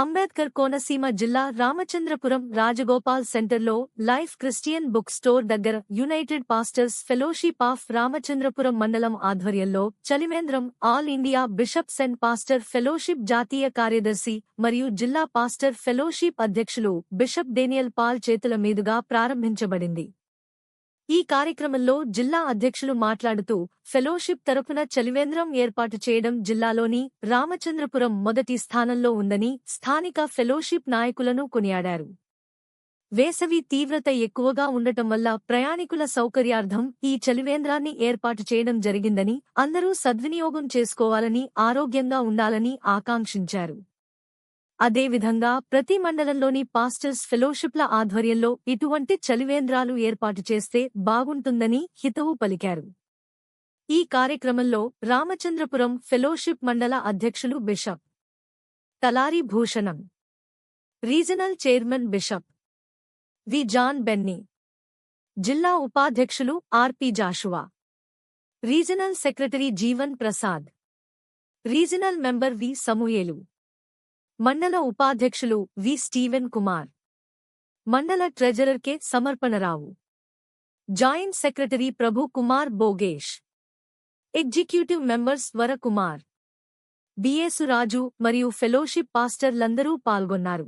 అంబేద్కర్ కోనసీమ జిల్లా రామచంద్రపురం రాజగోపాల్ సెంటర్లో life Christian book store దగ్గర united pastors fellowship of Ramachandrapuram మండలం ఆధ్వర్యంలో చలివేంద్రం all India bishops and pastor fellowship జాతీయ కార్యదర్శి మరియు జిల్లా పాస్టర్ ఫెలోషిప్ అధ్యక్షులు బిషప్ డేనియల్ పాల్ చేతుల మీదుగా ప్రారంభించబడింది. ఈ కార్యక్రమంలో జిల్లా అధ్యక్షులు మాట్లాడుతూ ఫెలోషిప్ తరపున చలివేంద్రం ఏర్పాటు చేయడం జిల్లాలోని రామచంద్రపురం మొదటి స్థానంలో ఉందని స్థానిక ఫెలోషిప్ నాయకులను కొనియాడారు. వేసవి తీవ్రత ఎక్కువగా ఉండటం వల్ల ప్రయాణికుల సౌకర్యార్థం ఈ చలివేంద్రాన్ని ఏర్పాటు చేయడం జరిగిందని, అందరూ సద్వినియోగం చేసుకోవాలని, ఆరోగ్యంగా ఉండాలని ఆకాంక్షించారు. అదేవిధంగా ప్రతి మండలంలోని పాస్టర్స్ ఫెలోషిప్ల ఆధ్వర్యంలో ఇటువంటి చలివేంద్రాలు ఏర్పాటు చేస్తే బాగుంటుందని హితవు పలికారు. ఈ కార్యక్రమంలో రామచంద్రపురం ఫెలోషిప్ మండల అధ్యక్షులు bishop Talari Bhushanam, regional chairman bishop V John Benny, జిల్లా ఉపాధ్యక్షులు RP Joshua, regional secretary Jeevan Prasad, regional member V Samuyelu, మండల ఉపాధ్యక్షులు వి స్టీవెన్ కుమార్, మండల treasurer K Samarpanarao, joint secretary Prabhu Kumar Bogesh, executive members Varakumar, బిఎసు రాజు మరియు ఫెలోషిప్ పాస్టర్లందరూ పాల్గొన్నారు.